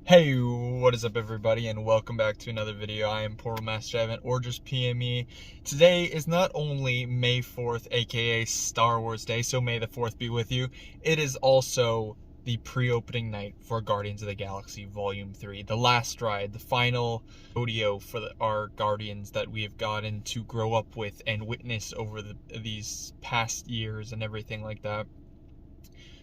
Hey, what is up everybody, and welcome back to another video. I am Portal Master Evan, or just PME. Today is not only May 4th, aka Star Wars Day, so may the 4th be with you. It is also the pre-opening night for Guardians of the Galaxy Volume 3, the last ride, the final rodeo for our Guardians that we have gotten to grow up with and witness over these past years and everything like that.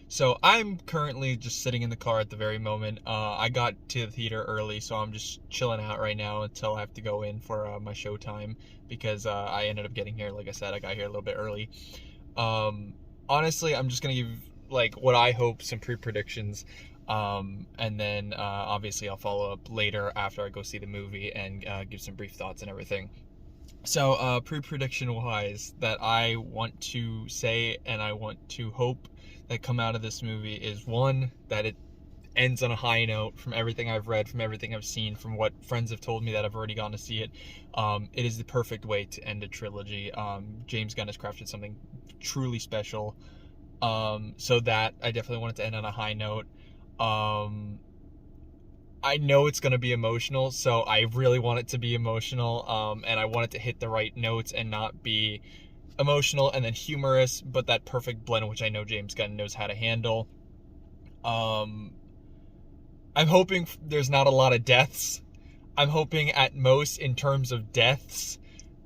So I'm currently just sitting in the car at the very moment. I got to the theater early, so I'm just chilling out right now until I have to go in for my show time because I ended up getting here. Like I said, I got here a little bit early. Honestly, I'm just gonna give like what I hope, some pre-predictions, and then obviously I'll follow up later after I go see the movie and give some brief thoughts and everything. So, pre-prediction wise, that I want to say and I want to hope that come out of this movie is one, that it ends on a high note from everything I've read, from everything I've seen, from what friends have told me that I've already gone to see it. It is the perfect way to end a trilogy. James Gunn has crafted something truly special. So that I definitely want it to end on a high note. I know it's going to be emotional, so I really want it to be emotional, and I want it to hit the right notes and not be emotional and then humorous, but that perfect blend, which I know James Gunn knows how to handle. Um, I'm hoping there's not a lot of deaths. I'm hoping at most, in terms of deaths,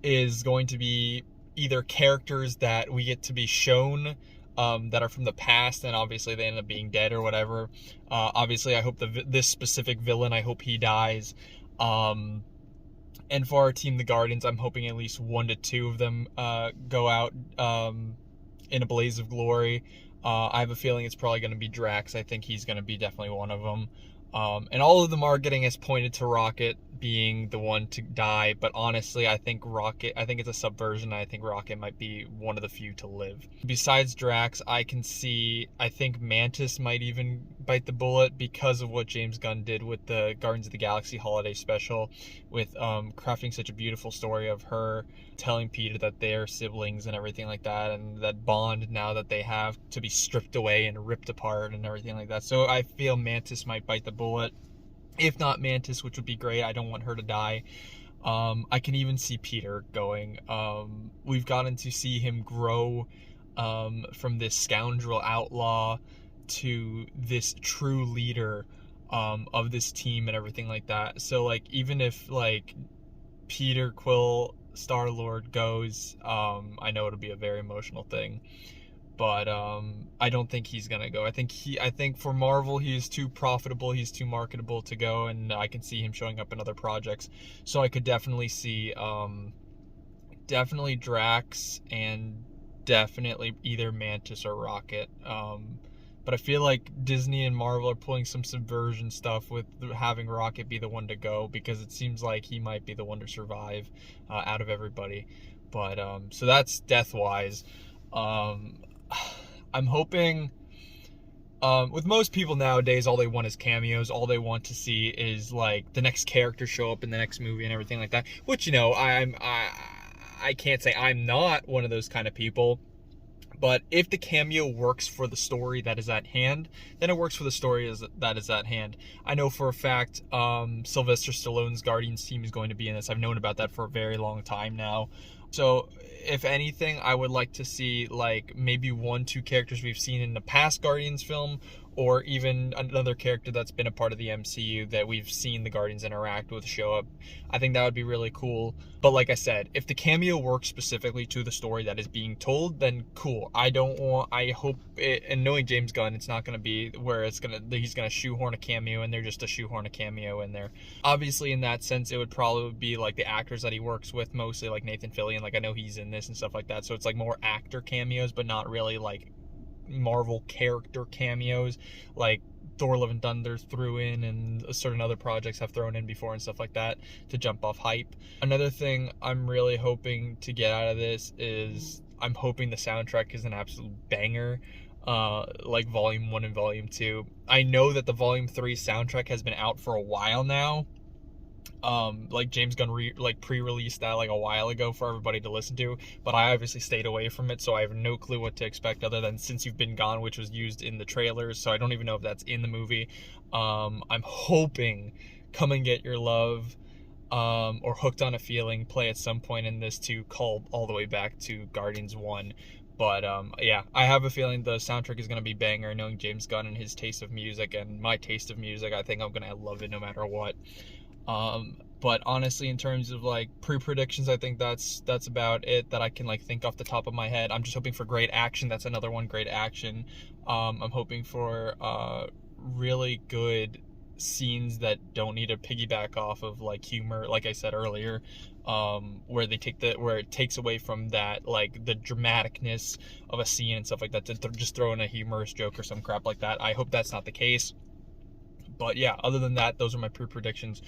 is going to be either characters that we get to be shown that are from the past, and obviously they end up being dead or whatever. Obviously, I hope this specific villain, I hope he dies. And for our team, the Guardians, I'm hoping at least 1 to 2 of them go out in a blaze of glory. I have a feeling it's probably going to be Drax. I think he's going to be definitely one of them. And all of the marketing has pointed to Rocket being the one to die, but honestly, I think it's a subversion. I think Rocket might be one of the few to live. Besides Drax, I think Mantis might even bite the bullet because of what James Gunn did with the Guardians of the Galaxy holiday special, with crafting such a beautiful story of her telling Peter that they're siblings and everything like that, and that bond now that they have to be stripped away and ripped apart and everything like that. So I feel Mantis might bite the bullet. If not Mantis, which would be great, I don't want her to die. I can even see Peter going. We've gotten to see him grow from this scoundrel outlaw to this true leader of this team and everything like that. So like, even if like Peter Quill Star-Lord goes, I know it'll be a very emotional thing, but I don't think he's gonna go. I think for Marvel, he is too profitable, he's too marketable to go, and I can see him showing up in other projects. So I could definitely see definitely Drax, and definitely either Mantis or Rocket. But I feel like Disney and Marvel are pulling some subversion stuff with having Rocket be the one to go, because it seems like he might be the one to survive out of everybody. But so that's death wise. I'm hoping, with most people nowadays, all they want is cameos. All they want to see is like the next character show up in the next movie and everything like that. Which, you know, I can't say I'm not one of those kind of people. But if the cameo works for the story that is at hand, then it works for the story that is at hand. I know for a fact Sylvester Stallone's Guardians team is going to be in this. I've known about that for a very long time now. So if anything, I would like to see like maybe 1-2 characters we've seen in the past Guardians film, or even another character that's been a part of the MCU that we've seen the Guardians interact with show up. I think that would be really cool. But like I said, if the cameo works specifically to the story that is being told, then cool. I hope it, and knowing James Gunn, it's not going to be where he's going to shoehorn a cameo in there just to shoehorn a cameo in there. Obviously, in that sense, it would probably be like the actors that he works with, mostly like Nathan Fillion. Like, I know he's in this and stuff like that. So it's like more actor cameos, but not really like Marvel character cameos like Thor: Love and Thunder threw in, and certain other projects have thrown in before and stuff like that to jump off hype. Another thing I'm really hoping to get out of this is I'm hoping the soundtrack is an absolute banger, like Volume 1 and Volume 2. I know that the Volume 3 soundtrack has been out for a while now, Like James Gunn pre-released that like a while ago for everybody to listen to, but I obviously stayed away from it, so I have no clue what to expect other than Since You've Been Gone, which was used in the trailers, so I don't even know if that's in the movie. I'm hoping Come and Get Your Love, or Hooked on a Feeling play at some point in this to call all the way back to Guardians 1. But yeah, I have a feeling the soundtrack is going to be banger, knowing James Gunn and his taste of music and my taste of music. I think I'm going to love it no matter what. But honestly, in terms of like pre-predictions, I think that's about it that I can like think off the top of my head. I'm just hoping for great action. That's another one, great action. I'm hoping for really good scenes that don't need to piggyback off of like humor, like I said earlier, where it takes away from that like the dramaticness of a scene and stuff like that to just throw in a humorous joke or some crap like that. I hope that's not the case. But yeah, other than that, those are my pre-predictions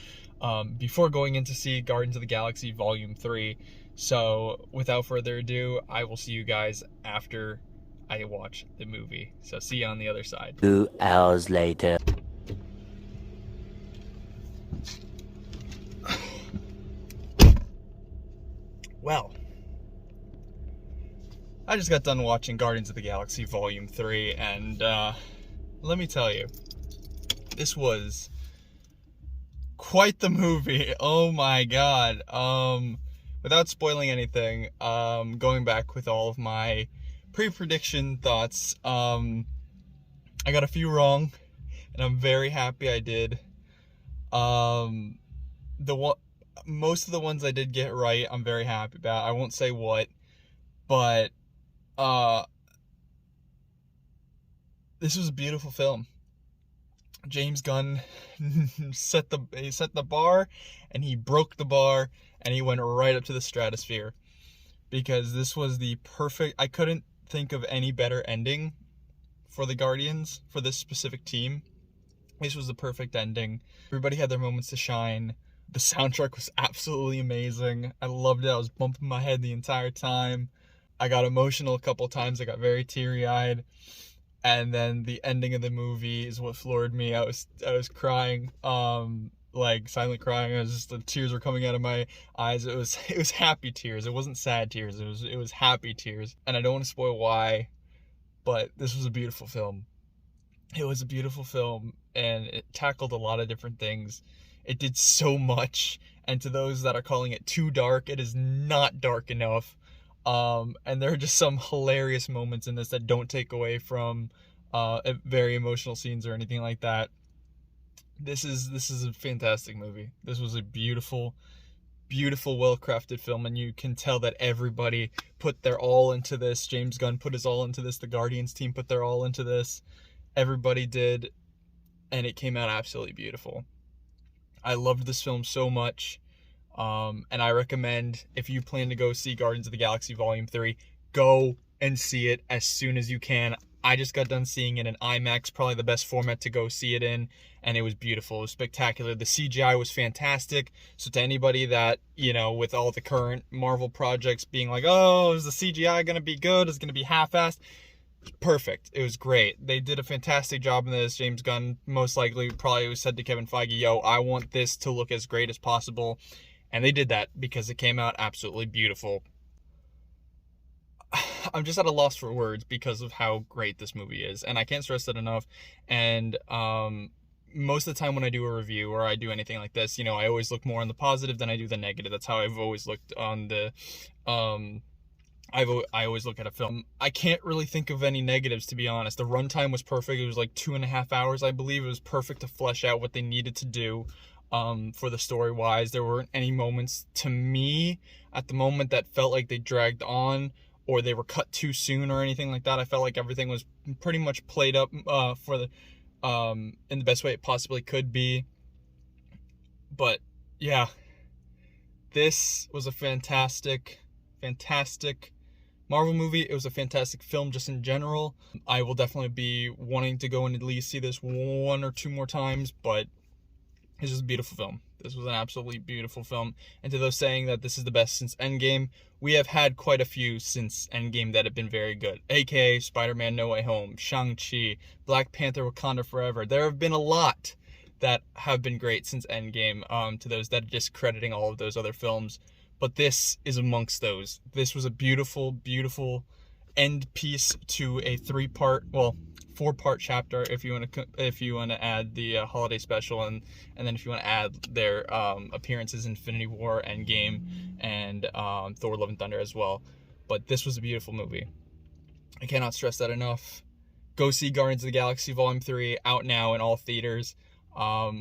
before going in to see Guardians of the Galaxy Volume 3. So without further ado, I will see you guys after I watch the movie. So see you on the other side. 2 hours later. Well, I just got done watching Guardians of the Galaxy Volume 3, and let me tell you, this was quite the movie. Oh my god. Without spoiling anything, going back with all of my pre-prediction thoughts, I got a few wrong, and I'm very happy I did. Most of the ones I did get right, I'm very happy about. I won't say what, but this was a beautiful film. James Gunn set the bar, and he broke the bar, and he went right up to the stratosphere, because this was the perfect. I couldn't think of any better ending for the Guardians, for this specific team. This was the perfect ending. Everybody had their moments to shine. The soundtrack was absolutely amazing. I loved it. I was bumping my head the entire time. I got emotional a couple times. I got very teary-eyed. And then the ending of the movie is what floored me. I was crying, like silent crying. The tears were coming out of my eyes. It was happy tears. It wasn't sad tears. It was happy tears. And I don't want to spoil why, but this was a beautiful film. It was a beautiful film, and it tackled a lot of different things. It did so much, and to those that are calling it too dark, it is not dark enough. And there are just some hilarious moments in this that don't take away from very emotional scenes or anything like that. This is a fantastic movie. This was a beautiful, well-crafted film, and you can tell that everybody put their all into this. James Gunn put his all into this. The Guardians team put their all into this. Everybody did, and it came out absolutely beautiful. I loved this film so much. And I recommend, if you plan to go see Guardians of the Galaxy Volume 3, go and see it as soon as you can. I just got done seeing it in IMAX, probably the best format to go see it in, and it was beautiful. It was spectacular. The CGI was fantastic. So to anybody that, with all the current Marvel projects being like, oh, is the CGI going to be good? Is it going to be half-assed? Perfect. It was great. They did a fantastic job in this. James Gunn most likely probably said to Kevin Feige, yo, I want this to look as great as possible. And they did that because it came out absolutely beautiful. I'm just at a loss for words because of how great this movie is, and I can't stress that enough. And most of the time when I do a review or I do anything like this, I always look more on the positive than I do the negative. That's how I've always looked on the I always look at a film. I can't really think of any negatives, to be honest. The runtime was perfect. It was like 2.5 hours, I believe. It was perfect to flesh out what they needed to do for the story-wise. There weren't any moments, to me, at the moment that felt like they dragged on or they were cut too soon or anything like that. I felt like everything was pretty much played up in the best way it possibly could be. But, yeah. This was a fantastic Marvel movie. It was a fantastic film just in general. I will definitely be wanting to go and at least see this 1 or 2 more times, but this was a beautiful film. This was an absolutely beautiful film. And to those saying that this is the best since Endgame, we have had quite a few since Endgame that have been very good. AKA Spider-Man No Way Home, Shang-Chi, Black Panther Wakanda Forever. There have been a lot that have been great since Endgame, to those that are discrediting all of those other films. But this is amongst those. This was a beautiful, beautiful end piece to a 4-part chapter if you want to add the holiday special, and then if you want to add their appearances in Infinity War, Endgame, and Thor: Love and Thunder as well. But this was a beautiful movie. I cannot stress that enough. Go see Guardians of the Galaxy Volume 3, out now in all theaters. I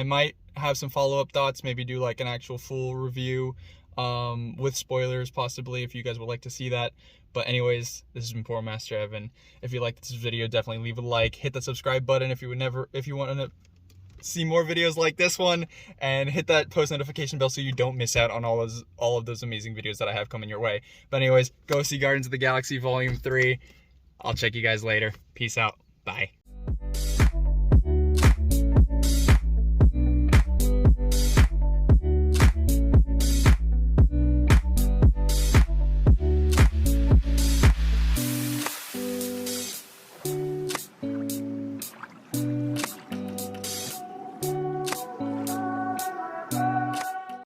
might have some follow-up thoughts, maybe do like an actual full review with spoilers possibly, if you guys would like to see that. But anyways, this has been Poor Master Evan. If you liked this video, definitely leave a like, hit the subscribe button if you want to see more videos like this one, and hit that post notification bell so you don't miss out on all of those amazing videos that I have coming your way. But anyways, go see Guardians of the Galaxy Volume 3. I'll check you guys later. Peace out. Bye.